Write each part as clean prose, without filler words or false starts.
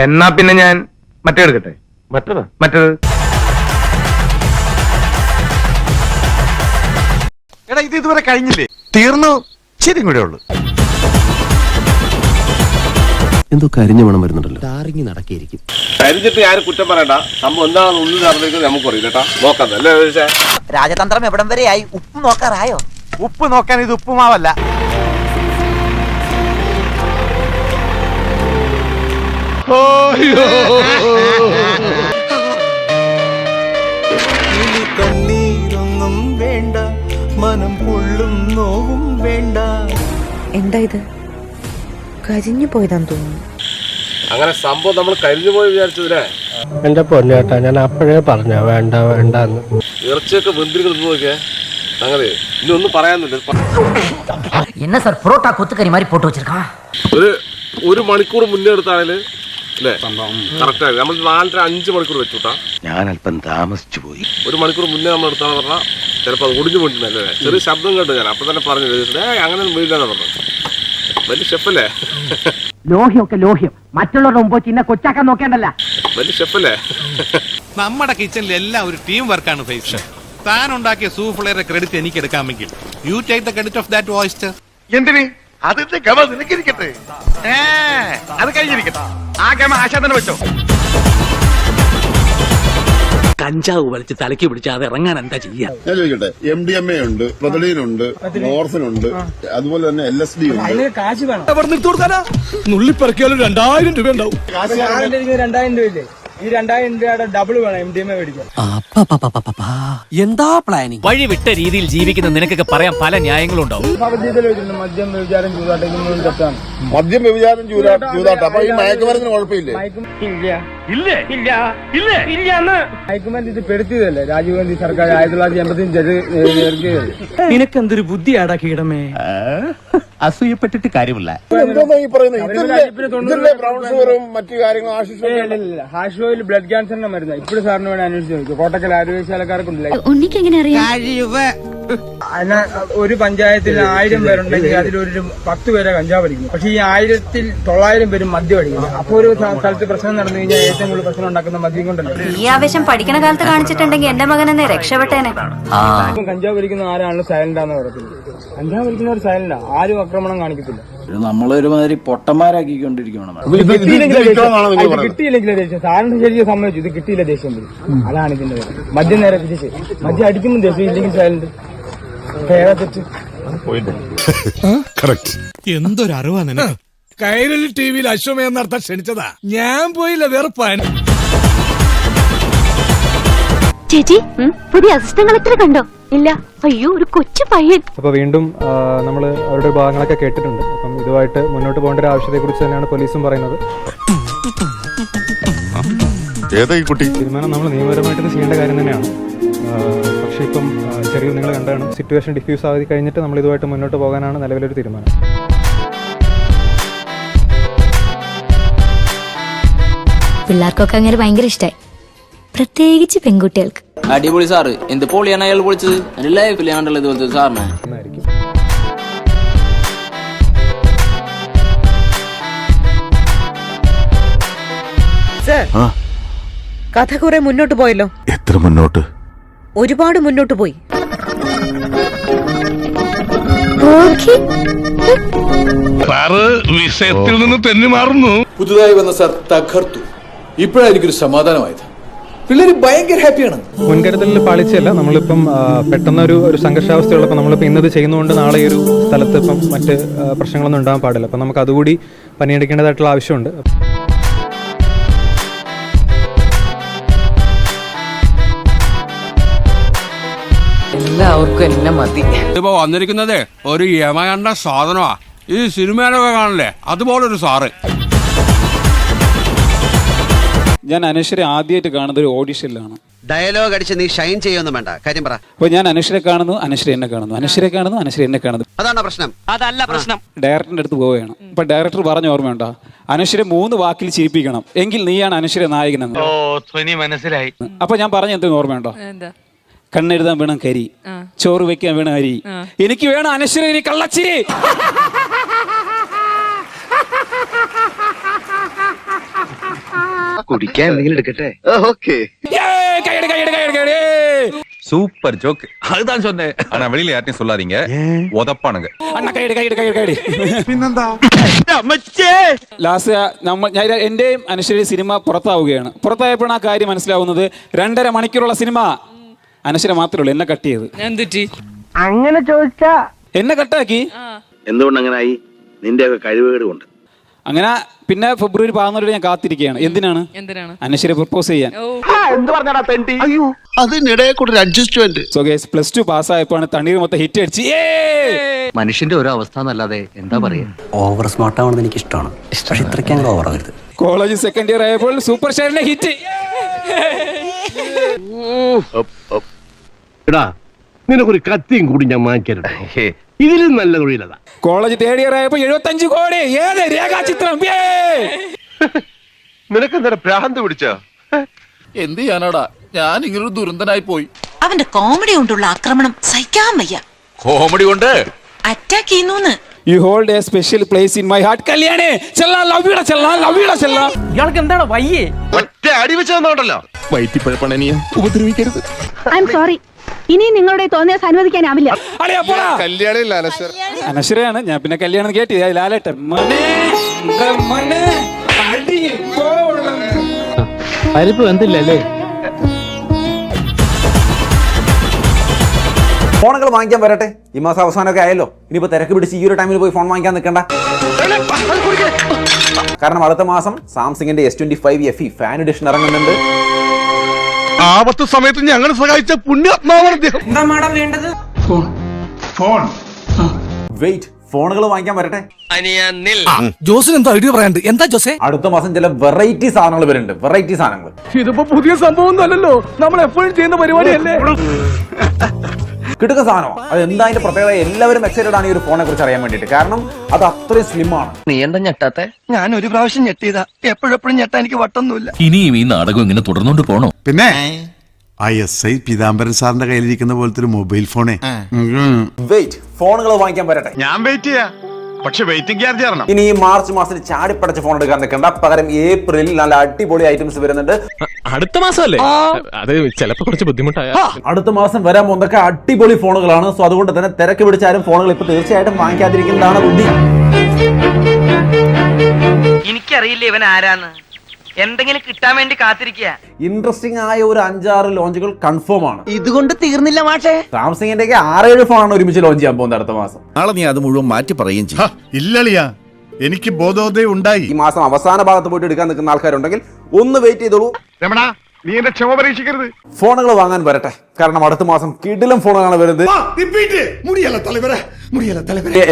എന്നാ പിന്നെ ഞാൻ മറ്റേ എടുക്കട്ടെ. മറ്റേത് എടാ ഇത് ഇതുവരെ കഴിഞ്ഞില്ലേ? തീർന്നു, ശരി കൂടെ ഉള്ളു. എന്തോ കരിഞ്ഞ മണം വരുന്നുണ്ടല്ലോ. ടാറിങ് നടക്കിയിരിക്കും. കരിഞ്ഞിട്ട് ആരും കുറ്റം പറയണ്ട. സംഭവം എന്താണെന്ന് ഉള്ളിൽ നടന്നിരിക്കുന്നത് നമുക്കറിയില്ല കേട്ടാ. നോക്കാം അല്ലേ രാജതന്ത്രം എവിടം വരെയായി? ഉപ്പ് നോക്കാറായോ? ഉപ്പ് നോക്കാൻ ഇത് ഉപ്പുമാവല്ല. കണ്ണീരൊന്നും വേണ്ട, മനം പൊള്ളും നോവും വേണ്ട. എന്താ ഇത്? കരിഞ്ഞു പോയതാന്ന് തോന്നുന്നു. അങ്ങനെ സംഭവം നമ്മൾ കരിഞ്ഞു പോയി വിചാരിച്ചതിനെ. എന്റെ പൊന്നേട്ടാ, ഞാൻ അപ്പോഴേ പറഞ്ഞ വേണ്ട വേണ്ടെന്ന്. ഇറച്ചിയൊക്കെ വെന്തിരിക്കുന്നത് നോക്കിയേ. അങ്ങനെ ഇനി ഒന്നും പറയാനില്ല. என்ன சார் புரோட்டா கொத்துக்கறி மாதிரி போட்டு வச்சிருக்கா? ഒരു മണിക്കൂർ മുന്നേ എടുത്താണേല് അല്ലേ കറക്റ്റ് ആയി. നമ്മൾ 4-5 മണിക്കൂർ വെച്ചുട്ടാ. ഞാൻ അല്പം താമസിച്ചു പോയി. 1 മണിക്കൂർ മുന്നേ നമ്മൾ എടുത്താന്ന് പറഞ്ഞാൽ ചിലപ്പോൾ അത് ഒടിഞ്ഞു പോയിട്ടുണ്ടല്ലേ. ചെറിയ ശബ്ദം കേട്ടു ഞാൻ. അപ്പൊ തന്നെ പറഞ്ഞു അങ്ങനെ വീട്ടിലാണ് പറഞ്ഞത്. വലിയ ഷെഫല്ലേ? ലോഹ്യമൊക്കെ ലോഹ്യം. മറ്റുള്ളവരുടെ മുമ്പ് ചിന്ന കൊച്ചാക്കാൻ നോക്കേണ്ടല്ല. വലിയ ഷെഫല്ലേ? നമ്മുടെ കിച്ചണിൽ എല്ലാം ഒരു ടീം വർക്കാണ് ഫൈസ്. താൻ ഉണ്ടാക്കിയ സൂഫ്ലയുടെ ക്രെഡിറ്റ് എനിക്ക് എടുക്കാമെങ്കിൽ you take the credit of that voice. എന്തിന്? അതിന്റെ ഗമ നിനക്കിരിക്കട്ടെ. അത് കഴിഞ്ഞിരിക്കട്ടെ. ആ ഗമ ആശാ തന്നെ വെച്ചോ. കഞ്ചാവ് വലിച്ച് തലയ്ക്ക് പിടിച്ച് അത് ഇറങ്ങാൻ എന്താ ചെയ്യാ? ഞാൻ ചോദിക്കട്ടെ, MDMA ഉണ്ട്, പ്രൊതലീനുണ്ട്, മോർഫിനുണ്ട്, അതുപോലെ തന്നെ LSD ഉണ്ട്. കാശ് വേണം. നുള്ളിപ്പറക്കിയാലും 2000 രൂപ ഉണ്ടാവും. 2000 രൂപയില്ലേ? ഈ 2000 രൂപയുടെ ഡബിൾ വേണം MDMA മേടിക്കാൻ. എന്താ പ്ലാനിങ്? വഴി വിട്ട രീതിയിൽ ജീവിക്കുന്ന നിനക്കൊക്കെ പറയാൻ പല ന്യായങ്ങളും ഉണ്ടാവും. മദ്യം വ്യഭിചാരം ചൂതാട്ടം തെറ്റാണ്. മദ്യം വ്യഭിചാരം ചൂതാട്ടം. അപ്പൊ ഈ മയക്കുമരുന്നിന് കുഴപ്പമില്ലേ? മയക്കുമരുന്ന് ഇത് പെടുത്തിയതല്ലേ രാജീവ് ഗാന്ധി സർക്കാർ 1985 നിനക്കെന്തൊരു ബുദ്ധിയാടാ കീടമേ. അസൂയപ്പെട്ടിട്ട് കാര്യമില്ല. എന്തോന്നാ ഈ പറയുന്നത്? ബ്രൗൺ ഷുഗറും മറ്റു കാര്യങ്ങളും ഹാഷ് ഓയിൽ ബ്ലഡ് ക്യാൻസറിന്റെ മരുന്ന് ഇപ്പോഴും സാറിന് വേണ്ടി അന്വേഷിച്ച് നോക്കും. കോട്ടക്കൽ ആരോഗ്യശാലക്കാർക്കുണ്ടല്ലേ. ഒരു പഞ്ചായത്തിൽ 1000 പേരുണ്ടെങ്കിൽ അതിലൊരു 10 പേരെ കഞ്ചാവ് അടിക്കും. പക്ഷെ ഈ 1900 പേരും മദ്യം അടിക്കുന്നു. അപ്പൊ ഒരു സ്ഥലത്ത് പ്രശ്നം നടന്നു കഴിഞ്ഞാൽ ഏറ്റവും കൂടുതൽ പ്രശ്നം ഉണ്ടാക്കുന്ന മദ്യം കൊണ്ടല്ലേ. ഈ ആവേശം പഠിക്കണ കാലത്ത് കാണിച്ചിട്ടുണ്ടെങ്കിൽ എന്റെ മകനെന്നെ രക്ഷപ്പെട്ടേനെ. കഞ്ചാവ് വലിക്കുന്ന ആരാണ് സൈലന്റ് ആണെന്ന് പറയുന്നത്. കഞ്ചാവ് വലിക്കുന്നവർ സൈലന്റാ. ആരും ആക്രമണം കാണിക്കത്തില്ല. നമ്മളൊരുമാതിരി പൊട്ടന്മാരാക്കിക്കൊണ്ടിരിക്കണം. കിട്ടിയില്ലെങ്കിൽ ദേഷ്യം. സാറിന് ശരിക്കും സമ്മതിച്ചു. ഇത് കിട്ടിയില്ല ദേഷ്യം വരും. അതാണ് ഇതിന്റെ മദ്യം നേരെ തിരിച്ച്. മദ്യം അടിക്കുമ്പോൾ ദേഷ്യം, ഇല്ലെങ്കിൽ സൈലന്റ്. തെറ്റ്. എന്തൊരു അറിവാ നിനക്ക്. കൈരളി ടിവിയിൽ അശ്വമേധം നടത്താൻ ക്ഷണിച്ചതാ. ഞാൻ പോയില്ല, വെറുപ്പാൻ. ചേച്ചി, പുതിയ അസിസ്റ്റന്റ് കളക്ടറെ കണ്ടോ? ഇല്ല. അയ്യോ, ഒരു കൊച്ചു പയ്യൻ. അപ്പൊ വീണ്ടും നമ്മൾ അവരുടെ ഭാഗങ്ങളൊക്കെ കേട്ടിട്ടുണ്ട്. അപ്പം ഇതുമായിട്ട് മുന്നോട്ട് പോകേണ്ട ഒരു ആവശ്യത്തെ കുറിച്ച് തന്നെയാണ് പോലീസും പറയുന്നത്. തീരുമാനം നമ്മൾ നിയമപരമായിട്ട് ചെയ്യേണ്ട കാര്യം തന്നെയാണ്. പക്ഷെ ഇപ്പം ചെറിയ നിങ്ങൾ കണ്ടാണ് സിറ്റുവേഷൻ ഡിഫ്യൂസ് ആയി കഴിഞ്ഞിട്ട് നമ്മൾ ഇതുമായിട്ട് മുന്നോട്ട് പോകാനാണ് നിലവിലൊരു തീരുമാനം. പിള്ളേർക്കൊക്കെ അങ്ങനെ ഭയങ്കര ഇഷ്ടമായി, പ്രത്യേകിച്ച് പെൺകുട്ടികൾക്ക്. അടിപൊളി സാറ്. എന്ത് പൊളിയാണ് അയാൾ പൊളിച്ചത്. എന്റെ ലൈഫിൽ ഞാനുള്ളത് ഇതുപോലത്തെ സാറിന്. കഥ കുറെ മുന്നോട്ട് പോയല്ലോ. എത്ര മുന്നോട്ട്? ഒരുപാട് മുന്നോട്ട് പോയി. വിഷയത്തിൽ നിന്ന് തെന്നി മാറുന്നു. പുതുതായി വന്ന സാർ തകർത്തു. ഇപ്പോഴായിരിക്കും സമാധാനമായത്. പിള്ളേര് ഭയങ്കര ഹാപ്പിയാണ്. മുൻകരുതലിൽ പാളിച്ചല്ല. നമ്മളിപ്പം പെട്ടെന്നൊരു സംഘർഷാവസ്ഥയുള്ളപ്പോൾ നമ്മളിപ്പോൾ ഇന്നത് ചെയ്യുന്നതുകൊണ്ട് നാളെ ഈ ഒരു സ്ഥലത്ത് ഇപ്പം മറ്റ് പ്രശ്നങ്ങളൊന്നും ഉണ്ടാകാൻ പാടില്ല. അപ്പം നമുക്ക് അതുകൂടി പണിയെടുക്കേണ്ടതായിട്ടുള്ള ആവശ്യമുണ്ട്. എല്ലാവർക്കും എന്നെ മതി. ഇപ്പൊ വന്നിരിക്കുന്നതേ ഒരു യമകണ്ട സാധനമാ. ഈ സിനിമയിലൊക്കെ കാണില്ലേ, അതുപോലൊരു സാറ്. ഞാൻ അനശ്വരെ ആദ്യമായിട്ട് കാണുന്നത് ഒരു ഓഡിഷനിലാണ്. ഡയലോഗ് അടിച്ച് നീ ഷൈൻ ചെയ്യൊന്നും വേണ്ട, കാര്യം പറ. അപ്പോൾ ഞാൻ അനശ്വരെ കാണുന്നു, അനശ്വര എന്നെ കാണുന്നു, അനശ്വരെ കാണുന്നു, അനശ്വര എന്നെ കാണുന്നു. അതാണ് പ്രശ്നം. അതല്ല പ്രശ്നം. ഡയറക്ടറിന്റെ അടുത്ത് പോവുകയാണ്. അപ്പൊ ഡയറക്ടർ പറഞ്ഞ ഓർമ്മയുണ്ടോ, അനശ്വരെ 3 വാക്കിൽ ചിരിപ്പിക്കണം, എങ്കിൽ നീയാണ് അനശ്വര നായകനെന്ന്. മനസ്സിലായി. അപ്പൊ ഞാൻ പറഞ്ഞ എന്തെങ്കിലും ഓർമ്മയുണ്ടോ? കണ്ണെഴുതാൻ വേണം കരി, ചോറ് വെക്കാൻ വേണം അരി, എനിക്ക് വേണം അനശ്വര കള്ളച്ചിരി. കുടിക്കാൻ എന്തെങ്കിലും എടുക്കട്ടെ? ഓക്കെ. Super joke. அதுதான் சொன்னேன். ஆனா வெளியில யார்ட்டையும் சொல்லாதீங்க. உதப்பானுங்க. ലാസ്റ്റ് എന്റെയും അനശ്വരയുടെ സിനിമ പുറത്താവുകയാണ്. പുറത്തായപ്പോഴാണ് ആ കാര്യം മനസ്സിലാവുന്നത്. 2.5 മണിക്കൂറുള്ള സിനിമ അനശ്വര മാത്രമേ ഉള്ളൂ എന്നെ കട്ട് ചെയ്ത്. അങ്ങനെ ചോദിച്ചാ എന്നെ കട്ടാക്കി. എന്തുകൊണ്ട് അങ്ങനെ ആയി? നിന്റെയൊക്കെ കഴിവുകേട് കൊണ്ട്. അങ്ങനെ പിന്നെ ഫെബ്രുവരി 14 ഞാൻ കാത്തിരിക്കുകയാണ്. എന്തിനാണ്? അനശ്വര പ്രപ്പോസ് ചെയ്യാൻ. എന്ത് പറഞ്ഞാടാ തെണ്ടി? അതിനിടെ കൂടെ ഒരു അഡ്ജസ്റ്റ്മെന്റ്. സോ ഗൈസ് +2 പാസ്സായപ്പോഴാണ് തണ്ണീർ മൊത്തം ഹിറ്റ് അടിച്ച്. മനുഷ്യന്റെ ഓരോ അവസ്ഥ എന്നല്ലാതെ എന്താ പറയാ. ഓവർ സ്മാർട്ട് ആവണമെന്ന് എനിക്ക് ഇഷ്ടമാണ്. പക്ഷെ ഇത്രയ്ക്ക് അങ്ങ് ഓവർ ആവരുത്. കോളേജ് സെക്കൻഡ് ഇയർ ആയപ്പോൾ സൂപ്പർ സ്റ്റാറിന്റെ ഹിറ്റ്. നിനക്കൊരു കത്തിയും കൂടി ഞാൻ വാങ്ങിക്കരുത്. ഇതിലും നല്ല തൊഴിലതാ. കോളേജ് തേർഡ് ഇയർ ആയപ്പോ 75 കോടി. ഏത് രേഖാചിത്രം. നിനക്കെന്താ ഭ്രാന്ത് പിടിച്ചോ? എന്ത് ചെയ്യാനാടാ, ഞാൻ ഇങ്ങനൊരു ദുരന്തനായി പോയി. അവന്റെ കോമഡി കൊണ്ടുള്ള ആക്രമണം സഹിക്കാൻ വയ്യ. കോമഡി കൊണ്ട് അറ്റാക്ക് ചെയ്യുന്നു. You hold a special place in my heart. Kalyani ചെല്ലാ, ലവ് യുട ചെല്ലാ. ഇയാൾക്ക് എന്താണ് വയ്യേ? ഒറ്റ അടി വെച്ച് തന്നോണ്ടല്ലോ. വയറ്റിപ്പഴപ്പണനിയെ ഉപദ്രവിക്കരുത്. I am sorry. ഇനി നിങ്ങളുടെ തോന്നിയാൽ അനുവദിക്കാനാവില്ല. അനശ്വരയാണ്. ഞാൻ പിന്നെ കല്യാണം കേട്ടി. ലാലേട്ടൻ പരിപ്പ് എന്തില്ലല്ലേ? ഫോണുകൾ വാങ്ങിക്കാൻ വരട്ടെ. ഈ മാസം അവസാനമൊക്കെ ആയല്ലോ. ഇനിയിപ്പോ തിരക്ക് പിടിച്ച് ഈ ഒരു ടൈമിൽ പോയി ഫോൺ വാങ്ങിക്കാൻ നിൽക്കണ്ട. കാരണം അടുത്ത മാസം സാംസങ്ങിന്റെ S25 FE ഫാൻ എഡിഷൻ ഇറങ്ങുന്നുണ്ട്. ആപത്ത് സമയത്ത് ഞങ്ങൾ സഹായിച്ച പുണ്യാത്മാവാണ് അദ്ദേഹം. വെയിറ്റ്, ഫോണുകൾ വാങ്ങിക്കാൻ വരട്ടെ. ജോസിന് എന്താ ഐഡിയ പറയാണ്ട്? എന്താ ജോസേ? അടുത്ത മാസം ചില വെറൈറ്റി സാധനങ്ങൾ വരുന്നുണ്ട്. വെറൈറ്റി സാധനങ്ങൾ. ഇതിപ്പോ പുതിയ സംഭവം ഒന്നും അല്ലല്ലോ, നമ്മൾ എപ്പോഴും ചെയ്യുന്ന പരിപാടിയല്ലേ. കിട്ടുക സാധനം. അത് എന്താ അതിന്റെ പ്രത്യേകത? എല്ലാവരും എക്സൈറ്റഡ് ആണ് ഈ ഒരു ഫോണെ കുറിച്ച് അറിയാൻ വേണ്ടിയിട്ട്. കാരണം അത് അത്രയും സ്ലിം ആണ്. നീ എന്താ ഞെട്ടാത്തെ? ഞാൻ ഒരു പ്രാവശ്യം ഞെട്ടിയതാ. എപ്പോഴെപ്പോഴും ഞെട്ടാ എനിക്ക് വട്ടൊന്നുമില്ല. ഇനിയും ഈ നാടകം ഇങ്ങനെ തുടർന്നോണ്ട് പോണോ? പിന്നെ ISI പീതാംബരൻ സാറിന്റെ കയ്യിലിരിക്കുന്ന പോലത്തെ ഒരു മൊബൈൽ ഫോണേ. വെയിറ്റ്, ഫോണുകൾ വാങ്ങിക്കാൻ വരട്ടെ. ഞാൻ വെയിറ്റ് ചെയ്യാം, പക്ഷെ വെയിറ്റിംഗ് ചാർജ് തരണം. ഇനി ഈ മാർച്ച് മാസത്തിൽ ചാടിപ്പടച്ച ഫോൺ എടുക്കാൻ നിൽക്കണ്ട. പകരം ഏപ്രിലിൽ നല്ല അടിപൊളി ഐറ്റംസ് വരുന്നുണ്ട്. അടുത്ത മാസമല്ലേ? അത് ചിലപ്പോ കുറച്ച് ബുദ്ധിമുട്ടായ. അടുത്ത മാസം വരാൻ പോകുന്നതൊക്കെ അടിപൊളി ഫോണുകളാണ്. സോ അതുകൊണ്ട് തന്നെ തിരക്ക് പിടിച്ചാലും ഫോണുകൾ ഇപ്പൊ തീർച്ചയായിട്ടും വാങ്ങിക്കാതിരിക്കുന്നതാണ് ബുദ്ധി. എനിക്കറിയില്ല ഇവൻ ആരാന്ന്. എന്തെങ്കിലും കിട്ടാൻ വേണ്ടി കാത്തിരിക്കുക. ഇൻട്രസ്റ്റിംഗ് ആയ ഒരു 5-6 ലോഞ്ചുകൾ കൺഫേം ആണ്. ഇതുകൊണ്ട് തീർന്നില്ല മാഷേ. സാംസങ്ങിന്റെ 6-7 ഫോണാണ് ഒരുമിച്ച് ലോഞ്ച് ചെയ്യാൻ പോകുന്നത് അടുത്ത മാസം. നാളെ നീ അത് മുഴുവൻ മാറ്റി പറയുകയും ചെയ്യും. ഇല്ലളിയാ, എനിക്ക് ബോധോദയം ഉണ്ടായി. ഈ മാസം അവസാന ഭാഗത്ത് പോയിട്ട് എടുക്കാൻ നിൽക്കുന്ന ആൾക്കാരുണ്ടെങ്കിൽ ഒന്ന് വെയിറ്റ് ചെയ്തോളൂ. രമണ, നീ എന്റെ ക്ഷമ പരീക്ഷിക്കരുത്. ഫോണുകൾ വാങ്ങാൻ വരട്ടെ. കാരണം അടുത്ത മാസം കിടിലം ഫോണുകളാണ് വരുന്നത്.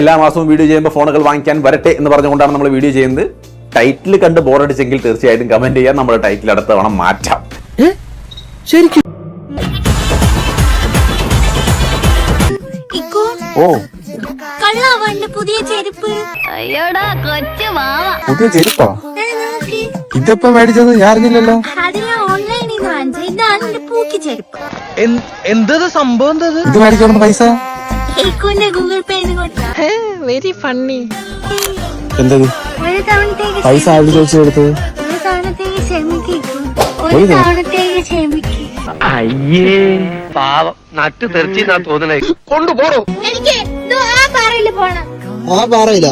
എല്ലാ മാസവും വീഡിയോ ചെയ്യുമ്പോൾ ഫോണുകൾ വാങ്ങിക്കാൻ വരട്ടെ എന്ന് പറഞ്ഞുകൊണ്ടാണ് നമ്മൾ വീഡിയോ ചെയ്യുന്നത്. ടൈറ്റിൽ കണ്ട് ബോറടിച്ചെങ്കിൽ തീർച്ചയായിട്ടും കമന്റ് ചെയ്യാൻ. നമ്മുടെ ടൈറ്റിൽ അടുത്ത തവണ മാറ്റാം. ശരിക്കും ഓ, പുതിയ ചെരുപ്പ്. അയ്യോടാ കൊച്ചു മാവ. പുതിയ ചെരുപ്പാ? ഇതിപ്പോ മേടിച്ചത് ഞാൻ അറിഞ്ഞില്ലല്ലോ. അത് ഞാൻ ഓൺലൈനിൽ നിന്ന് വാങ്ങിച്ചത്. ഇതാണ് എന്റെ പൂക്കി ചെരുപ്പ്. എന്തത് സംഭവം? ഇത് മേടിച്ചോണ്ട് പൈസ ഗൂഗിൾ പേ വെരി ഫണ്ണി. എന്തത് ഒരു തവണത്തേക്ക് പൈസ ആര് ചോദിച്ചു കൊടുത്തത്? ഒരു തവണത്തേക്ക് ക്ഷമിക്കും. ഒരു തവണത്തേക്ക് ക്ഷമിക്കും. അയ്യേ പാവം, നട്ടു തെറിച്ചാ തോന്നണേ. കൊണ്ടുപോണോ? എനിക്ക് ആ പാറയില് പോണം. ആ പാറയില്ല.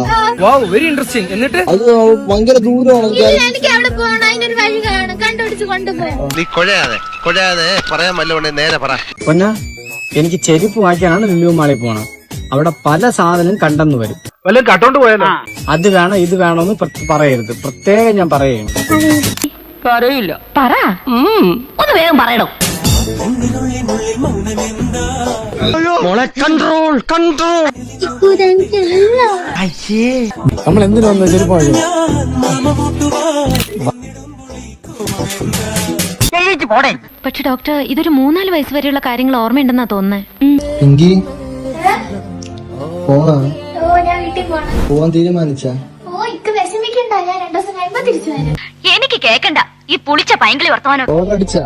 Very interesting. എന്നിട്ട് അത് ഭയങ്കര ദൂരമാണ്. എനിക്ക് അവിടെ പോകണം. അതിനൊരു വഴി കാണും. കണ്ടുപിടിച്ച് കൊണ്ടുപോകും. നീ കൊഴയാതെ പറയാൻ വല്ലതുകൊണ്ട് നേരെ പറ. പൊന്നാ, എനിക്ക് ചെരുപ്പ് വാങ്ങിക്കാനാണ് ലുലു മാളിൽ പോണം. അവിടെ പല സാധനം കണ്ടെന്ന് വരും. വല്ലതും കട്ടോണ്ട് പോയാലോ? അത് വേണം ഇത് വേണമെന്ന് പറയരുത്. പ്രത്യേകം ഞാൻ പറയുന്നു. പറയില്ല. പറ, ഒന്ന് വേഗം പറയണോ. മോളെ കൺട്രോൾ. അയ്യേ, നമ്മൾ എന്തിനു വന്നു ചെരുപ്പ് വാങ്ങിക്കും? പക്ഷെ ഡോക്ടർ, ഇതൊരു 3-4 വയസ്സ് വരെയുള്ള കാര്യങ്ങൾ ഓർമ്മയുണ്ടെന്നാ തോന്നുന്നേ. എങ്കി പോവാൻ തീരുമാനിച്ചാ? എനിക്ക് കേക്കണ്ട ഈ പുളിച്ച പൈങ്കിളി വർത്തമാനം. ഓർഡർ അടിച്ചാ?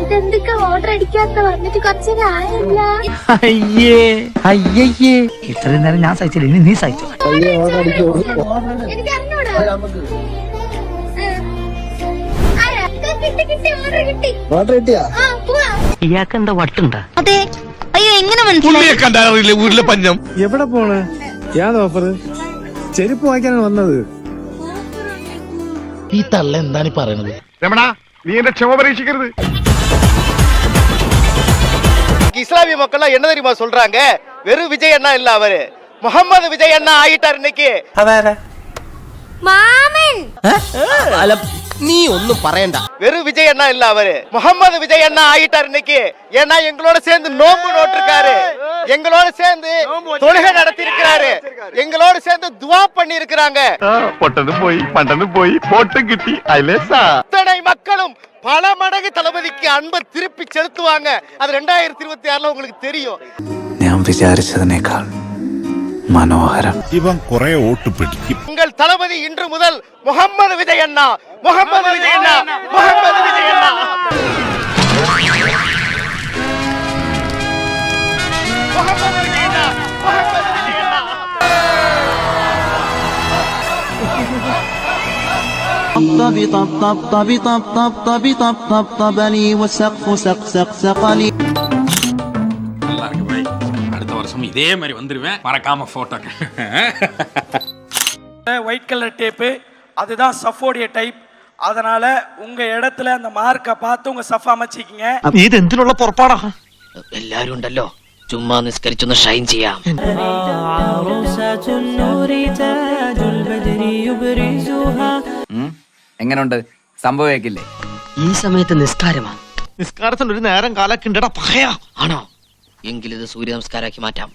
ഇതെന്തൊക്കെ ഓർഡർ അടിക്കാത്ത പറഞ്ഞിട്ട് കുറച്ചൊക്കെ ആയില്ല. അയ്യേ ഇത്രയും നേരം ഞാൻ സഹിച്ചില്ല, ഇനി നീ സഹിച്ചു. ഓർഡർ അടിക്കോ? എനിക്ക് അറിഞ്ഞൂടാ. ഇയാൾക്ക് എന്താ വട്ടുണ്ടാ? അതെ. അയ്യോ എങ്ങനെ മനസ്സിലായി? വീട്ടിലെ പഞ്ഞം എവിടെ പോണ്? ഞാൻ ഓഫർ ചെരുപ്പ് വാങ്ങിക്കാനാണ് വന്നത്. ഈ തള്ള എന്താണ് പറയണത്? രമണ, നീ എന്റെ ക്ഷമ പരീക്ഷിക്കരുത്. இஸ்லாமிய மக்கள் என்ன தெரியுமா சொல்றாங்க? வெறும் விஜய் அண்ணா இல்ல, அவரு முகமது விஜய் அண்ணா ஆயிட்டார் இன்னைக்கு. മാമൻ. നീ ഒന്നും പറയണ്ട. வெறும் விஜய் அண்ணா இல்ல, அவரு முகமது விஜய் அண்ணா ஆயிட்டார் இன்னைக்கு. ஏன்னா எங்களோட சேர்ந்து நோம்பு நோட்டிருக்காரு, எங்களோட சேர்ந்து தொழுகை நடத்தி இருக்கிறாரு, எங்களோட சேர்ந்து துவா பண்ணி இருக்கிறாங்க. பொட்டது போய் பண்டது போய் போட்டு கிட்டி ஐலேசா இத்தனை மக்களும் பல மடங்கு தளபதிக்கு அன்பை திருப்பி செலுத்துவாங்க. அது 2026 உங்களுக்கு தெரியும். ഞാൻ വിചാരിച്ചതിനേക്കാൾ മനോഹരം. ഇവൻ കുറെ ഓട്ട് പിടിക്കും. உங்கள் தளபதி இன்று முதல் முகமது விஜய் அண்ணா, முகமது விஜய் அண்ணா, முகமது விஜய் அண்ணா. முகமது விஜய் அண்ணா, முகமது விஜய் அண்ணா. طبي طب طب طبي طب طب طبي طب طب طبني والسقف سق سق سقني. அடுத்த வருஷம் இதே மாதிரி வந்துருவேன், மறக்காம போட்டோ. ஒயிட் கலர் டேப்பு, அதுதான் சஃபோடைய டைப். அதனால உங்க இடத்துல அந்த மார்க்கை பார்த்து உங்க சஃப் அமைச்சிக்கிங்க. ഇത് എന്തിനുള്ള പുറപ്പാടാ? എല്ലാരും ഉണ്ടല്ലോ, ചുമ്മാ നിസ്കരിച്ചൊന്ന് ഷൈൻ ചെയ്യാം. എങ്ങനെയുണ്ട്? സംഭവിക്കില്ലേ? ഈ സമയത്ത് നിസ്കാരമാ? നിസ്കാരത്തിന് ഒരു നേരം കാലൊക്കെ ഉണ്ടടാ പകയാ. ആണോ? എങ്കിലിത് സൂര്യ നമസ്കാരാക്കി മാറ്റാം.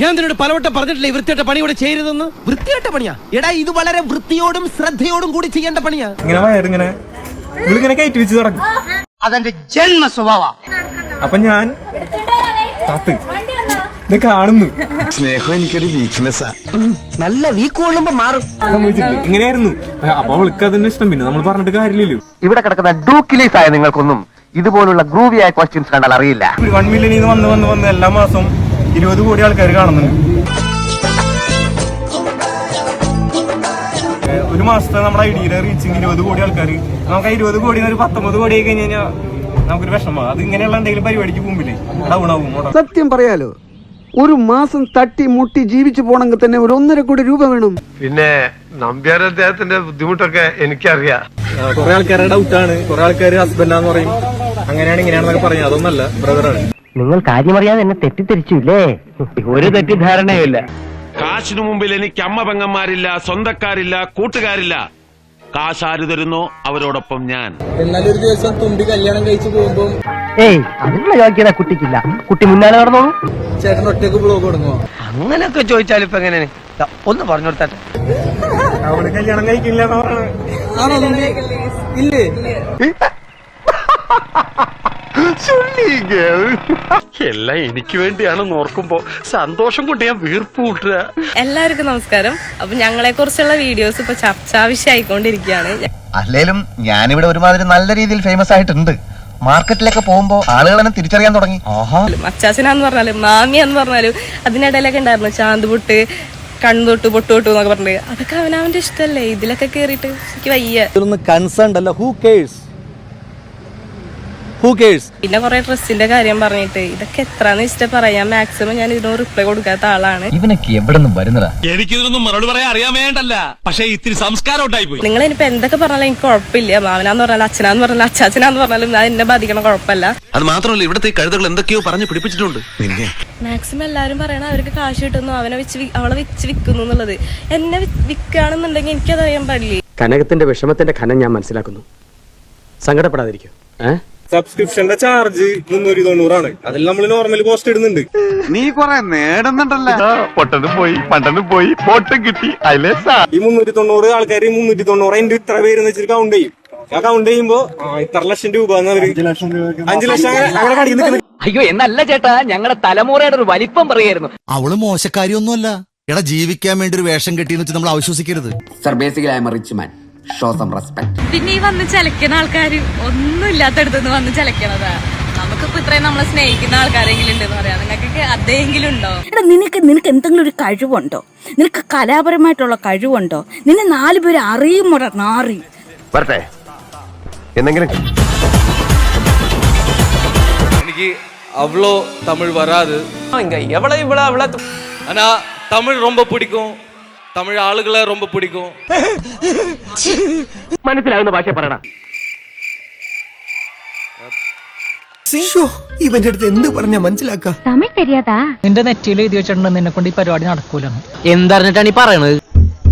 ഞാൻ നിന്നോട് പലവട്ടം പറഞ്ഞിട്ടില്ലേ വൃത്തിയായിട്ട പണി ഇവിടെ ചെയ്യരുതെന്ന്? വൃത്തിയായിട്ട പണിയാ എടാ, ഇത് വളരെ വൃത്തിയോടും ശ്രദ്ധയോടും കൂടി ചെയ്യേണ്ട പണിയാ. ഇങ്ങനെ കയറ്റി വെച്ച് നടക്കും. അതെന്റെ ജന്മ സ്വഭാവ. അപ്പൊ ഞാൻ ഇത് കാണുന്നു. സ്നേഹം എനിക്കൊരു വീക്ക്നെസ്സാ. നല്ല വീക്ക് കൊള്ളുമ്പോ മാറും. ഇങ്ങനെയായിരുന്നു. അപ്പൊ അവൾക്ക് അതിന്റെ ഇഷ്ടം, പിന്നെ നമ്മൾ പറഞ്ഞിട്ട് കാര്യമില്ലല്ലോ. ഇവിടെ കിടക്കുന്ന ഡൂക്കിലീസ് ആയ നിങ്ങൾക്കൊന്നും ഇതുപോലുള്ള ഗ്രൂവിയായ ക്വസ്റ്റ്യൻസ് കണ്ടാൽ അറിയില്ല. 1 മില്യണിൽ വന്ന് എല്ലാ മാസവും 20 കോടി ആൾക്കാർ കാണുന്നുണ്ട്. ഒരു മാസത്തെ നമ്മുടെ ഐഡിയയിലെ റീച്ചിങ് 20 കോടി ആൾക്കാർ. നമുക്ക് 20 കോടി 19 കോടി ആയി കഴിഞ്ഞ് കഴിഞ്ഞാൽ നമുക്കൊരു വിഷമമാണ്. അത് ഇങ്ങനെയുള്ള എന്തെങ്കിലും പരിപാടിക്ക് മുമ്പില് ഡൗൺ ആവും. സത്യം പറയാലോ, ഒരു മാസം തട്ടി മുട്ടി ജീവിച്ചു പോണെങ്കിൽ തന്നെ ഒരു 1.5 കോടി രൂപ വേണം. പിന്നെ നമ്പ്യാർ അദ്ദേഹത്തിന്റെ ബുദ്ധിമുട്ടൊക്കെ എനിക്കറിയാം. കുറെ ആൾക്കാരുടെ ഡൗട്ടാണ്. കുറെ ആൾക്കാർ ഹസ്ബൻഡാന്ന് പറയും, അങ്ങനെയാണ് ഇങ്ങനെയാണെന്നൊക്കെ പറഞ്ഞു. അതൊന്നല്ല, ബ്രദറാണ്. നിങ്ങൾ കാര്യമറിയാതെ എന്നെ തെറ്റിദ്ധരിച്ചില്ലേ? ഒരു തെറ്റിദ്ധാരണയുമില്ല. കാശിനു മുമ്പിൽ എനിക്ക് അമ്മ പെങ്ങന്മാരില്ല, സ്വന്തക്കാരില്ല, കൂട്ടുകാരില്ല. കാശ് ആര് തരുന്നോ അവരോടൊപ്പം ഞാൻ. എന്നാലും ഒരു ദിവസം തുമ്പി കല്യാണം കഴിച്ചു പോകുമ്പോ ഏയ്, അതിനുള്ള യോഗ്യത കുട്ടിക്കില്ല. കുട്ടി മുന്നാലെ നടന്നോളൂ. ചേട്ടൻ ഒറ്റക്ക് ബ്ലോഗ് തുടങ്ങുമോ? അങ്ങനെയൊക്കെ ചോദിച്ചാലും ഇപ്പൊ എങ്ങനെയാണ്? ഒന്ന് പറഞ്ഞു കൊടുത്താട്ടെ. അവള് കല്യാണം കഴിക്കില്ല. ഇല്ലേ? എല്ലാം എനിക്ക് വേണ്ടിയാണെന്ന് ഓർക്കുമ്പോ സന്തോഷം കൊണ്ട് ഞാൻ വീർപ്പ് കൂട്ടുക. എല്ലാവർക്കും നമസ്കാരം. അപ്പൊ ഞങ്ങളെ കുറിച്ചുള്ള വീഡിയോസ് ഇപ്പൊ ചർച്ചാവിഷയായിക്കൊണ്ടിരിക്കുകയാണ്. അല്ലേലും ഞാനിവിടെ ഒരുമാതിരി നല്ല രീതിയിൽ ഫേമസ് ആയിട്ടുണ്ട്. മാർക്കറ്റിലൊക്കെ പോകുമ്പോ ആളുകൾ എന്നെ തിരിച്ചറിയാൻ തുടങ്ങി. അച്ചാച്ചനാന്ന് പറഞ്ഞാലും മാമിയാന്ന് പറഞ്ഞാലും അതിനിടയിലൊക്കെ ഉണ്ടായിരുന്നു ചാന്തുപൊട്ട്, കണ്ണുതൊട്ട്, പൊട്ടുതൊട്ടു എന്നൊക്കെ പറഞ്ഞിട്ട്. അതൊക്കെ അവനവന്റെ ഇഷ്ടല്ലേ. ഇതിലൊക്കെ കേറിയിട്ട് എനിക്ക് വയ്യ. കൺസേൺ അല്ല. Who curse? പിന്നെ കുറെ ഡ്രസ്സിന്റെ കാര്യം പറഞ്ഞിട്ട് ഇതൊക്കെ എത്രന്ന് വെച്ചിട്ട് പറയാം. മാക്സിമം ഞാൻ ഇതിനോട് റിപ്ലൈ കൊടുക്കാത്ത ആളാണ്. ഇവനൊക്കെ എവിടെ നിന്നും വരുന്നതാ? എനിക്കിതൊന്നും മറുപടി പറയാൻ അറിയാൻ വേണ്ടല്ല, പക്ഷെ ഇത്തിരി സംസ്കാരം ഉണ്ടായി പോയി. നിങ്ങൾ ഇനിയിപ്പോ എന്തൊക്കെ പറഞ്ഞാലും എനിക്ക് കുഴപ്പമില്ല. മാവനാന്ന് പറഞ്ഞാലും അച്ഛനാന്ന് പറഞ്ഞാലും അച്ചാച്ചനാന്ന് പറഞ്ഞാലും അത് എന്നെ ബാധിക്കണ കുഴപ്പമില്ല. അത് മാത്രമല്ല, ഇവിടുത്തെ കഴുതകൾ എന്തൊക്കെയോ പറഞ്ഞു പിടിപ്പിച്ചിട്ടുണ്ട്. മാക്സിമം എല്ലാവരും പറയണ അവർക്ക് കാശ് കിട്ടുന്നു, അവളെ വെച്ച് വിൽക്കുന്നു എന്നുള്ളത്. എന്നെ വിൽക്കുകയാണെന്നുണ്ടെങ്കിൽ എനിക്കത് അറിയാൻ പാടില്ലേ. കനകത്തിന്റെ വിഷമത്തിന്റെ ഖനം ഞാൻ മനസ്സിലാക്കുന്നു. സങ്കടപ്പെടാതിരിക്കും. സബ്സ്ക്രിപ്ഷന്റെ ചാർജ് 390 ആണ്. അതിൽ നമ്മൾ നോർമൽ പോസ്റ്റ് ഇടുന്നുണ്ട്. നീ കൊറേ നേടുന്നുണ്ടല്ലോ. പൊട്ടത് പോയി പണ്ടത് പോയി പോട്ട് കിട്ടി അയലേസാ. ഈ 390 ആൾക്കാർ 390 എന്റെ ഇത്ര പേരെന്ന് വെച്ചിട്ട് കൗണ്ട് ചെയ്യും. ആ കൗണ്ട് ചെയ്യുമ്പോ ഇത്ര ലക്ഷം രൂപ 5 ലക്ഷം അങ്ങനെ കടിക്കുന്നു. അയ്യോ, എന്നല്ല ചേട്ടാ, ഞങ്ങളുടെ തലമുറയുടെ ഒരു വലിപ്പം പറയായിരുന്നു. അവള് മോശക്കാരിയൊന്നുമല്ല. എടാ, ജീവിക്കാൻ വേണ്ടി ഒരു വേഷം കെട്ടിയെന്ന് വെച്ച് നമ്മൾ അവിശ്വസിക്കരുത്. Sir, basically I am a rich man. Show some respect. പിന്നെ ഈ വന്ന് ചലക്കുന്ന ആൾക്കാർ ഒന്നും ഇല്ലാത്തടത്തുനിന്ന് വന്ന് ചലക്കണതാ. നമുക്കിപ്പോ ഇത്രയും നമ്മളെ സ്നേഹിക്കുന്ന ആൾക്കാരെങ്കിലും ഉണ്ടെന്ന് പറയാം. നിങ്ങൾക്കൊക്കെ അതെങ്കിലും ഉണ്ടോ? എടാ നിനക്ക് എന്തെങ്കിലും ഒരു കഴിവുണ്ടോ? നിനക്ക് കലാപരമായിട്ടുള്ള കഴിവുണ്ടോ? നിന്നെ 4 പേര് അറിയുമോടാ നാറി. വരട്ടെ എന്തെങ്കിലും എനിക്ക് അവളോ തമിഴ് വരാது. ஆனா தமிழ் ரொம்ப பிடிக்கும். தமிழ் ஆளுகளை ரொம்ப பிடிக்கும். മനസ്സിലാകുന്ന ഭാഷ പറയണ. ഇവന്റെ അടുത്ത് എന്ത് പറഞ്ഞാ മനസ്സിലാക്ക? തമിഴ് തെരിയാതാ? നിന്റെ നെറ്റിയിൽ എഴുതി വെച്ചിട്ടുണ്ടെന്ന് എന്നെ കൊണ്ട് ഈ പരിപാടി നടക്കൂല. എന്തറിഞ്ഞിട്ടാണ് ഈ പറയണത്?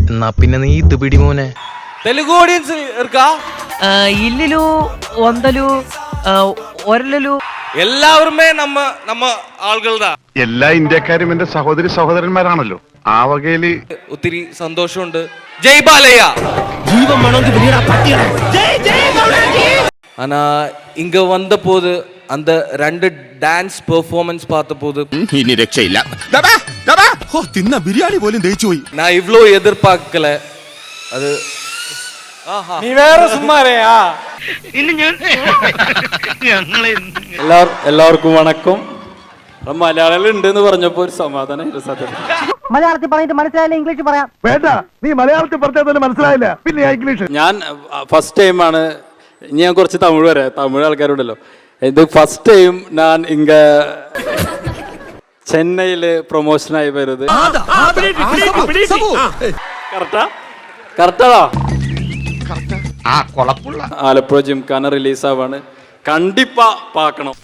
എന്നാ പിന്നെ നീ ഇത് പിടി മോനെ. തെലുഗു ഓഡിയൻസ് ഇർക്കാ? ഇല്ലിലു ഒന്തലു ഒരലു എല്ലാവരുമേ നമ്മ ആളുകളുടെ എല്ലാ ഇന്ത്യക്കാരും എന്റെ സഹോദരന്മാരാണല്ലോ. ആ വകയില് ഒത്തിരി സന്തോഷമുണ്ട്. ജയ് ബാലയ്യ. ஆனா இங்க வந்த போது அந்த 2 டான்ஸ் பெர்ஃபார்மன்ஸ் பார்த்த போது ഇനി രക്ഷയില്ല. തിന്ന ബിരിയാണി പോലും ദഹിച്ചു പോയി. நான் இவ்ளோ எதிர்பார்க்கல. அது നീ വേറെ സുമ്മാരെയാ. എല്ലാവർക്കും വണക്കം. മലയാളികൾ ഉണ്ടെന്ന് പറഞ്ഞപ്പോ ഒരു സമാധാനം. മലയാളത്തിൽ പറഞ്ഞിട്ട് മനസ്സിലായില്ല, ഇംഗ്ലീഷ് പറയാം. വേണ്ട, നീ മലയാളത്തിൽ പറഞ്ഞാൽ മനസ്സിലായില്ല, പിന്നെ ഇംഗ്ലീഷ്. ഞാൻ ഫസ്റ്റ് ടൈമാണ്. ഞാൻ കുറച്ച് തമിഴ് വരാം, തമിഴ് ആൾക്കാരുണ്ടല്ലോ. ഇത് ഫസ്റ്റ് ടൈം ഞാൻ ഇങ്ങ ചെന്നൈയില് പ്രൊമോഷനായി വരുന്നത്. കറക്റ്റാ ആലപ്പുഴ ജിംഖാന റിലീസാവാണ്. കണ്ടിപ്പാ പാക്കണം.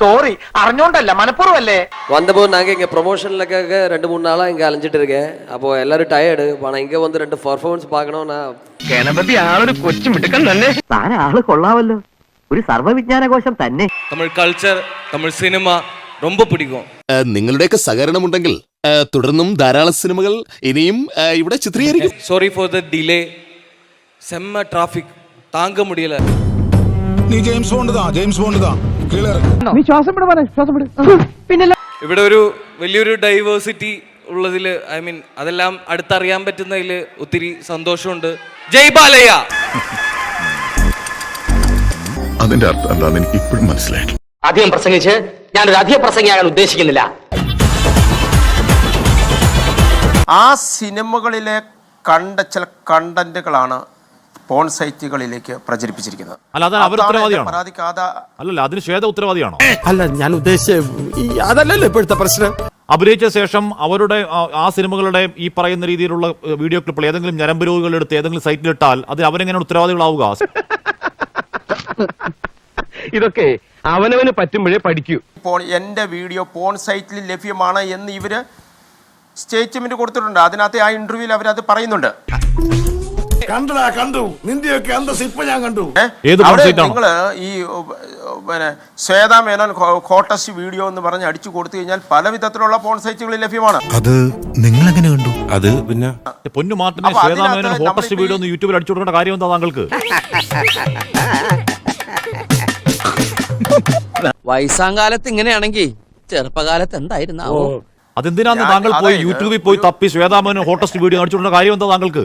സോറി, അറിഞ്ഞോണ്ടല്ല, മനപ്പൂർവല്ലേ. வந்தபோது நாங்கள் இங்கே ப்ரொமோஷனுக்காக 2-3 நாளாக இங்கே அலைஞ்சிட்டு இருக்கேன். அப்போது எல்லாரும் டயர்டு. ஆனால் இங்கே வந்து 2 പെർഫോമൻസ് பார்க்கணும். நான் ഗണപതി ആളൊരു കൊച്ചു മിടുക്കൻ തന്നെ. താൻ ആള് കൊള്ളാമല്ലോ, ഒരു സർവ്വവിജ്ഞാനകോശം തന്നെ. തമിഴ് കൾച്ചർ, തമിഴ് സിനിമ ரொம்ப பிடிக்கும். നിങ്ങളുടെയൊക്കെ സഹകരണമുണ്ടെങ്കിൽ തുടർന്നും ധാരാളം സിനിമകൾ ഇനിയും ഇവിടെ ചിത്രീകരിക്കും. Sorry for the delay. செம்ம ട്രാഫിക്, താങ്ക முடியல. നീ ജെയിംസ് ബോണ്ട് താ ക്ലിയർ. നീ ശ്വാസം വിട് പറ, ശ്വാസം വിട്. പിന്നെ ഇവിടെ ഒരു വലിയൊരു ഡൈവേഴ്സിറ്റി ഉള്ളതിൽ, ഐ മീൻ അതെല്ലാം അടുത്തറിയാൻ പറ്റുന്നതിൽ ഒത്തിരി സന്തോഷമുണ്ട്. ജയ് ബാലയ്യ. അതിന്റെ അർത്ഥം എന്താണെന്ന് എനിക്ക് ഇപ്പോഴും മനസ്സിലായിട്ടില്ല. അധികം പ്രസംഗിച്ച് ഞാനൊരു അധിക പ്രസംഗിയാകാൻ ഉദ്ദേശിക്കുന്നില്ല. ആ സിനിമകളിലെ കണ്ട ചില കണ്ടന്റുകളാണ് പോൺ സൈറ്റുകളിലേക്ക് പ്രചരിപ്പിച്ചിരിക്കുന്നത്. അല്ലല്ല, അതിന് ശ്വേത ഉത്തരവാദിയാണോ? അല്ല, ഞാൻ ഉദ്ദേശിച്ച അതല്ലല്ലോ ഇപ്പോഴത്തെ പ്രശ്നം. അഭിനയിച്ച ശേഷം അവരുടെ ആ സിനിമകളുടെ ഈ പറയുന്ന രീതിയിലുള്ള വീഡിയോ ക്ലിപ്പുകൾ ഏതെങ്കിലും ഞരമ്പ് രോഗികൾ എടുത്ത് ഏതെങ്കിലും സൈറ്റിലിട്ടാൽ അത് അവരെങ്ങനെയാണ് ഉത്തരവാദികളാവുക? ഇതൊക്കെ അവനവന് പറ്റുമ്പോഴേ പഠിക്കൂ. ഇപ്പോൾ എൻ്റെ വീഡിയോ പോൺ സൈറ്റിൽ ലഭ്യമാണ് എന്ന് ഇവര് സ്റ്റേറ്റ്മെന്റ് കൊടുത്തിട്ടുണ്ട്. അതിനകത്ത് ആ ഇന്റർവ്യൂവിൽ അവരത് പറയുന്നുണ്ട്. കണ്ടു നിന്റെയൊക്കെ അന്തസ് ഇപ്പൊ ഞാൻ കണ്ടു. നിങ്ങള് ഈ ശ്വേതാ മേനോൻ ഹോട്ടസ്റ്റ് വീഡിയോ എന്ന് പറഞ്ഞ് അടിച്ചു കൊടുത്തു കഴിഞ്ഞാൽ പല വിധത്തിലുള്ള പോൺ സൈറ്റുകളിൽ ലഭ്യമാണ്. അത് നിങ്ങൾ എങ്ങനെ കണ്ടു? അത് പിന്നെ പൊന്നു മാർട്ടിനെ ശ്വേതാ മേനോൻ ഹോട്ടസ്റ്റ് വീഡിയോ ഒന്ന് യൂട്യൂബിൽ അടിച്ചു കൊടുക്കേണ്ട കാര്യം എന്താ താങ്കൾക്ക്? വയസ്സാം കാലത്ത് ഇങ്ങനെയാണെങ്കിൽ ചെറുപ്പകാലത്ത് എന്തായിരുന്നാവോ? അതെന്തിനാന്ന് താങ്കൾ പോയി യൂട്യൂബിൽ പോയി തപ്പി ശ്വേതാ മേനോൻ ഹോട്ടസ്റ്റ് വീഡിയോ അടിച്ചു കൊടുക്കേണ്ട കാര്യം എന്താ താങ്കൾക്ക്?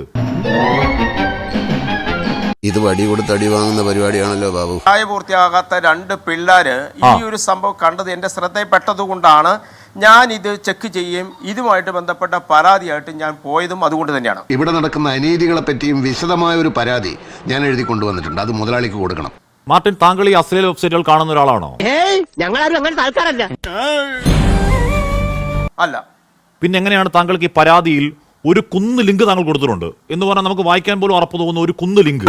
ഇത് വടി കൊടുത്ത് അടി വാങ്ങുന്ന പരിപാടിയാണല്ലോ ബാബു. പ്രായപൂർത്തിയാകാത്ത 2 പിള്ളേര് ഈ ഒരു സംഭവം കണ്ടത് എന്റെ ശ്രദ്ധയിൽപ്പെട്ടതുകൊണ്ടാണ് ഞാൻ ഇത് ചെക്ക് ചെയ്യുകയും ഇതുമായിട്ട് ബന്ധപ്പെട്ട പരാതിയായിട്ട് ഞാൻ പോയതും അതുകൊണ്ട് തന്നെയാണ്. ഇവിടെ നടക്കുന്ന അനീതികളെ പറ്റിയും വിശദമായ ഒരു പരാതി ഞാൻ എഴുതി കൊണ്ടുവന്നിട്ടുണ്ട്. അത് മുതലാളിക്ക് കൊടുക്കണം. മാർട്ടിൻ, താങ്കൾ ഈ അശ്ലീല വെബ്സൈറ്റുകൾ കാണുന്ന ഒരാളാണോ? ഞങ്ങളാരും അങ്ങനത്തെ ആൾക്കാരല്ല. അല്ല. പിന്നെ എങ്ങനെയാണ് താങ്കൾക്ക് ഈ പരാതിയിൽ ഒരു കുന്ന് ലിങ്ക് താങ്കൾ കൊടുത്തിട്ടുണ്ട് എന്ന് പറഞ്ഞാൽ നമുക്ക് വായിക്കാൻ പോലും ഉറപ്പ് തോന്നുന്ന ഒരു കുന്ന് ലിങ്ക്?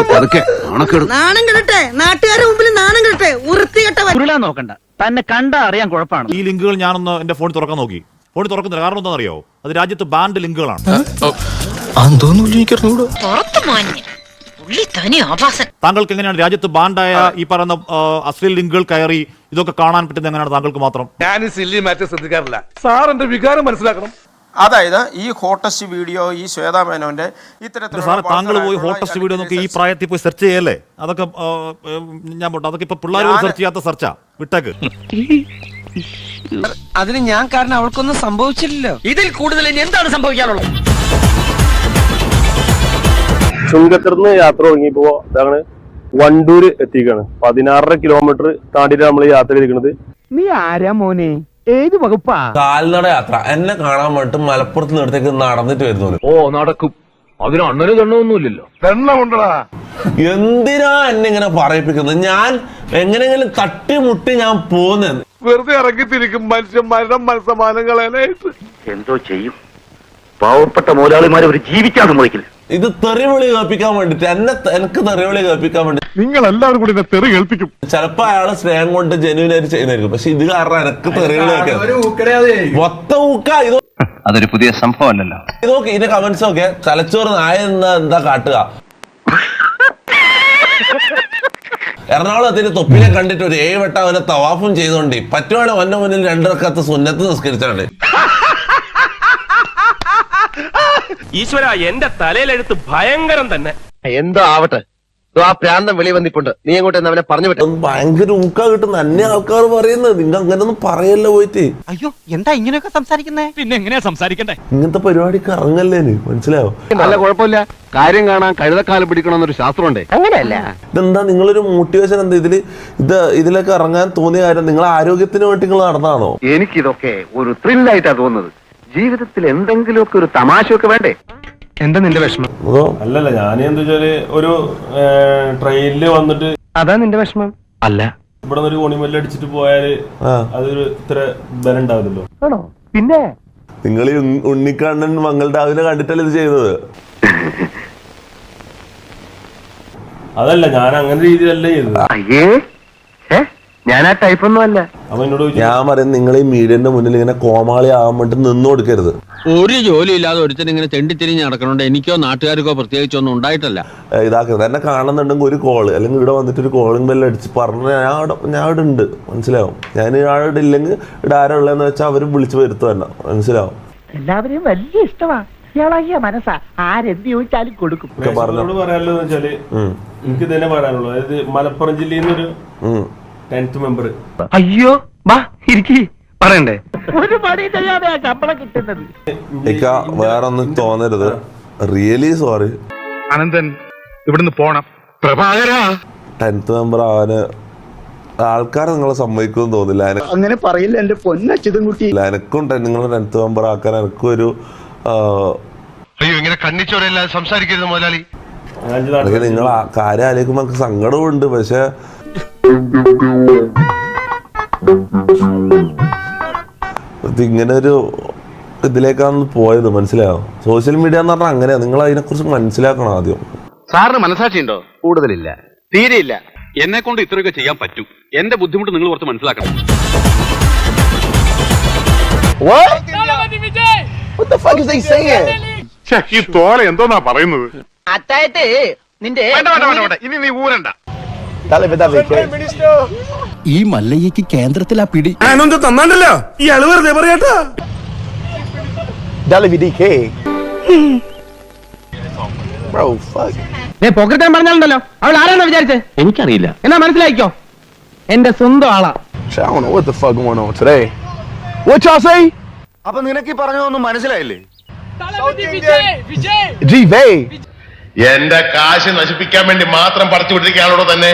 നാണം കെടട്ടെ, നാട്ടുകാരുടെ മുമ്പിൽ നാണം കെടട്ടെ. ഉരുത്തികെട്ട നോക്കണ്ട, തന്നെ കണ്ടാ അറിയാൻ കുഴപ്പമാണ്. ഈ ലിങ്കുകൾ ഞാനൊന്ന് എന്റെ ഫോണിൽ തുറക്കാൻ നോക്കി. ഫോണിൽ തുറക്കുന്നില്ല. കാരണം എന്താണെന്നറിയോ? അത് രാജ്യത്ത് ബാൻഡ് ലിങ്കുകളാണ്. താങ്കൾക്ക് എങ്ങനെയാണ് രാജ്യത്ത് ബാൻഡായ ഈ പറയുന്ന അശ്ലീൽ ലിങ്കുകൾ കയറി ഇതൊക്കെ കാണാൻ പറ്റുന്നത്? എങ്ങനെയാണ് താങ്കൾക്ക് മാത്രം? ഞാൻ സില്ലി മാറ്റം ശ്രദ്ധിക്കാറില്ല. സാർ എന്റെ വികാരം മനസ്സിലാക്കണം. അതായത് ഈ ഹോട്ടസ്റ്റ് വീഡിയോ, ഈ ശ്വേതാ മേനോന്റെ സാറേ, താങ്കൾ പോയി ഹോട്ടസ്റ്റ് വീഡിയോ നോക്കി ഈ പ്രായത്തിൽ പോയി സെർച്ച് ചെയ്യല്ലേ? അതൊക്കെ ഞാൻ പോട്ടെ, അതൊക്കെ ഇപ്പൊ പിള്ളേർ സെർച്ച് ചെയ്യാത്ത സെർച്ചാ. വിട്ടേക്ക്. അതിന് ഞാൻ കാരണം അവൾക്കൊന്നും സംഭവിച്ചില്ലല്ലോ. ഇതിൽ കൂടുതൽ എന്താണ് സംഭവിക്കാനുള്ളത്? ചുങ്കത്തർന്ന് യാത്ര തുടങ്ങിയപ്പോ അതാണ് വണ്ടൂര് എത്തിക്കാണ്. 16.5 കിലോമീറ്റർ താണ്ടിട്ട് നമ്മൾ യാത്ര ചെയ്തിരിക്കുന്നത്. നീ ആരാ മോനെ? ഏത് വകുപ്പാ? കാൽനട യാത്ര. എന്നെ കാണാൻ വേണ്ടിട്ട് മലപ്പുറത്ത് നിന്നിടത്തേക്ക് നടന്നിട്ട് വരുന്നു. ഓ നടക്കും, അതിന് അണ്ണന് തെണ്ണൊന്നുമില്ലല്ലോ. തെണ്ണമുണ്ടടാ. എന്തിനാ എന്നെ ഇങ്ങനെ പറയിപ്പിക്കുന്നത്? ഞാൻ എങ്ങനെയെങ്കിലും തട്ടിമുട്ടി ഞാൻ പോകുന്നത്. വെറുതെ ഇറങ്ങിത്തിരിക്കും മനുഷ്യന്മാരുടെ മനസ്സമാനങ്ങളായിട്ട്. എന്തോ ചെയ്യും? പാവപ്പെട്ട മുതലാളിമാരെ ഒരു ജീവിക്കാൻ സമ്മതിക്കില്ല. ഇത് തെറിവിളി കേൾപ്പിക്കാൻ വേണ്ടിട്ട് എനിക്ക് തെറിവിളി കേൾപ്പിക്കാൻ വേണ്ടി നിങ്ങൾ എല്ലാവരും കൂടി തെറി കേൾപ്പിക്കും. ചിലപ്പോ അയാള് സ്നേഹം കൊണ്ട് ജനുവിനായിട്ട് ചെയ്യുന്നതായിരിക്കും. പക്ഷെ ഇത് കാരണം എനിക്ക് തെറിവിളി മൊത്തം ഊക്ക. ഇത് അതൊരു പുതിയ സംഭവം അല്ലല്ലോ. ഇതൊക്കെ ഇതിന്റെ കമന്റ്സ് ഒക്കെ തലച്ചോറ് നായ എന്താ കാട്ടുക. എറണാകുളത്തിന്റെ തൊപ്പിനെ കണ്ടിട്ട് ഒരു 7 വട്ടം അവനെ തവാഫും ചെയ്തോണ്ടി പറ്റുവാണ് അവന്റെ മുന്നിൽ 2 റക്അത്ത് സുന്നത്ത് നിസ്കരിച്ചാണ്. ഈശ്വര, എന്റെ തലയിലെടുത്ത് ഭയങ്കരം തന്നെ. എന്തോ ആവട്ടെ, ആ പ്രാന്തം വെളി വന്നിപ്പുണ്ട്. നീ അങ്ങോട്ട് അവനെ പറഞ്ഞു വിട്ടു. ഭയങ്കര ഊക്ക കിട്ടുന്ന അന്യ ആൾക്കാർ പറയുന്നത്. നിങ്ങൾ അങ്ങനെയൊന്നും പറയല്ലോ പോയിട്ട്. അയ്യോ, എന്താ ഇങ്ങനെയൊക്കെ സംസാരിക്കുന്നേ? പിന്നെ എങ്ങനെയാ സംസാരിക്കണ്ടേ? ഇങ്ങനത്തെ പരിപാടിക്ക് ഇറങ്ങല്ലേ, മനസ്സിലായോ? നല്ല കുഴപ്പമില്ല, കാര്യം കാണാൻ കഴുതക്കാലം പിടിക്കണം എന്നൊരു ശാസ്ത്രമുണ്ട്. അങ്ങനെയല്ല. ഇതെന്താ നിങ്ങളൊരു മോട്ടിവേഷൻ എന്താ ഇതിലേക്ക് ഇറങ്ങാൻ തോന്നിയ കാര്യം? നിങ്ങൾ ആരോഗ്യത്തിന് വേണ്ടി നിങ്ങൾ നടന്നാണോ? എനിക്കിതൊക്കെ ഒരു ത്രില്ലായിട്ടാ തോന്നുന്നത്. ജീവിതത്തിൽ എന്തെങ്കിലുമൊക്കെ ഒരു തമാശയൊക്കെ വേണ്ടേ? എന്താ നിന്റെ വിഷമം? അല്ലല്ല, ഞാൻ എന്താ വെച്ചാല് ഒരു ട്രെയിനില് വന്നിട്ട് അതാ നിന്റെ വിഷമം? അല്ല, ഇവിടെ ഒരു കോണിമല്ല അടിച്ചിട്ട് പോയാല് അതൊരു ഇത്ര ബലം ഉണ്ടാവില്ലല്ലോ. ആണോ? പിന്നെ നിങ്ങൾ ഈ ഉണ്ണിക്കണ്ണൻ മംഗൾഡാവിനെ കണ്ടിട്ടല്ലേ ഇത് ചെയ്തത്? അതല്ല, ഞാൻ അങ്ങനെ രീതിയിലല്ലേ ചെയ്തത്. അയ്യേ, ഞാൻ ആ ടൈപ്പൊന്നും അല്ല. അപ്പൊ എന്നോട് ഞാൻ പറയുന്നത് നിങ്ങൾ ഈ മീഡിയന്റെ മുന്നിൽ ഇങ്ങനെ കോമാളി ആവാൻ വേണ്ടി നിന്നു കൊടുക്കരുത്. ഒരു ജോലി ഇല്ലാതെ ഒരുത്തൻ ഇങ്ങനെ തെണ്ടിത്തിരിഞ്ഞ് നടക്കണോണ്ട് എനിക്കോ നാട്ടുകാർക്കോ പ്രത്യേകിച്ചൊന്നും ഉണ്ടായിട്ടല്ല. ഇതാക്കരുത്. എന്നെ കാണുന്നുണ്ടെങ്കിൽ ഒരു കോള് അല്ലെങ്കിൽ ഇവിടെ വന്നിട്ട് ഒരു കോളിംഗ് ബെല്ല് അടിച്ച് പറഞ്ഞ ഞാൻ ഇവിടെ ഉണ്ട്, മനസ്സിലാവും. ഞാൻ ഇവിടെ ഇല്ലെങ്കിൽ ഇവിടെ ആരാ ഉള്ളതെന്ന് വെച്ചാൽ അവര് വിളിച്ചു വരുത്തു തന്നെ, മനസ്സിലാവും. എല്ലാവരെയും വലിയ ഇഷ്ടമാണ്. ഇയാളാകിയ മനസ്സാ, ആരെന്ത് ചോദിച്ചാലും കൊടുക്കും. പറയാനുള്ളത് വെച്ചാല് എനിക്ക് തന്നെ പറയാനുള്ളൂ. അതായത് മലപ്പുറം ജില്ലയിൽ നിന്നൊരു 10th മെമ്പർ. അയ്യോ, വാ ഇരിക്കി പറയണ്ടേ. ഒരു പണി ചെയ്യാതെ ശമ്പളം കിട്ടുന്നത്. വേറൊന്നും തോന്നരുത്. Really sorry. അനന്തൻ ഇവിടുന്ന് പോണം. പ്രഭാകര 10th മെമ്പർ ആവാന് ആൾക്കാർ നിങ്ങളെ സമ്മതിക്കുമെന്ന് തോന്നില്ല. അങ്ങനെ പറയില്ല എന്റെ പൊന്നച്ഛതും കുട്ടി. എനക്കും നിങ്ങളെ 10th മെമ്പർ ആക്കാൻ എനക്കും ഒരു അയ്യോ, ഇങ്ങനെ കണ്ണിച്ചോരല്ലാതെ സംസാരിക്കരുത് മുതലാളി. നിങ്ങൾ ആ കാര്യം ആലോചിക്കുമ്പോ നമുക്ക് സങ്കടമുണ്ട്. പക്ഷെ ഇങ്ങനെ ഒരു ഇതിലേക്കാണ് പോയത്, മനസ്സിലായോ? സോഷ്യൽ മീഡിയ എന്ന് പറഞ്ഞാൽ അങ്ങനെയാ. നിങ്ങൾ അതിനെ കുറിച്ച് മനസ്സിലാക്കണം ആദ്യം. സാറിന് മനസാക്ഷി ഉണ്ടോ? കൂടുതലില്ല, തീരെയില്ല. എന്നെ കൊണ്ട് ഇത്രയൊക്കെ ചെയ്യാൻ പറ്റും. എന്റെ ബുദ്ധിമുട്ട് നിങ്ങൾ കുറച്ച് മനസ്സിലാക്കണം. ഈ തോല എന്തോന്നാ പറയുന്നത്? അത്തായിട്ട് നിന്റെ ഇനി നീ ഊരണ്ട. ഈ മല്ലയ്യക്ക് കേന്ദ്രത്തിലാ പിടി. തന്നാണ്ടല്ലോ ഈ അളവ് വെറുതെ പറയാട്ടാ. പോക്കറ്റാൻ പറഞ്ഞാലുണ്ടല്ലോ, അവൾ ആരാണെന്ന് വിചാരിച്ചേ? എനിക്കറിയില്ല. എന്നാ മനസ്സിലായിക്കോ, എന്റെ സ്വന്തം ആളാ. അപ്പൊ നിനക്ക് പറഞ്ഞതൊന്നും മനസ്സിലായില്ലേ? എന്റെ കാശ് നശിപ്പിക്കാൻ വേണ്ടി മാത്രം പറിച്ചു വിട്ടിരിക്കുകയാണോ തന്നെ?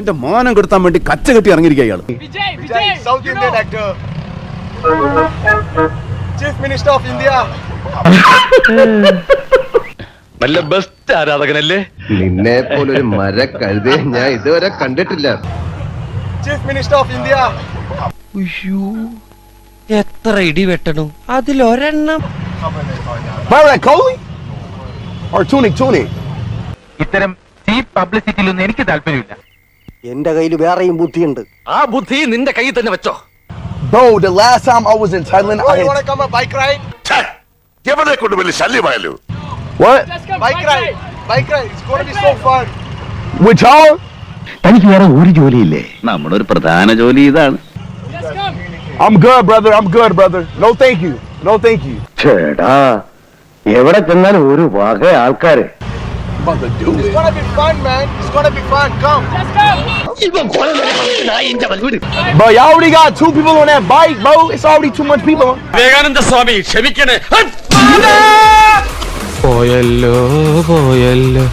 എന്റെ മാനം കെടുത്താൻ വേണ്ടി കച്ച കെട്ടി ഇറങ്ങിയിരിക്കുക ഇയാള്. Chief minister of India. നല്ല ബെസ്റ്റ് ആരാധകനല്ലേ? നിന്നെ പോലൊരു മര കഴുതേ ഞാൻ ഇതുവരെ കണ്ടിട്ടില്ല. Chief minister of India. എത്ര ഇടി വെട്ടണം, അതിലൊരെണ്ണം. ഇത്തരം ചീപ്പ് പബ്ലിസിറ്റിയിലൊന്നും എനിക്ക് താല്പര്യമില്ല. എന്റെ കയ്യിൽ വേറെയും ബുദ്ധിയുണ്ട്. ആ ബുദ്ധി നിന്റെ കയ്യിൽ തന്നെ വെച്ചോ. Bro, the last time I was in Thailand, I had... wanna come a bike ride? എവിടെ കൊണ്ട് വലിയ ശല്യമായല്ലോ. What? Bike ride. Bike ride. It's going to be so fun. With y'all? തനിക്ക് വേറെ ഒരു ജോലിയില്ലേ? നമ്മുടെ ഒരു പ്രധാന ജോലി ഇതാണ്. I'm good, brother. I'm good, brother. No, thank you. No, thank you. ചേടാ, എവിടെ ചെന്നാലും ഒരു വക ആൾക്കാര്. It's going to be fun, man. It's going to be fun. Come. Bro, y'all already got 2 people on that bike, bro. It's already too much people. Vivekananda സ്വാമി ക്ഷമിക്കണേ. പോയല്ലോ പോയല്ലോ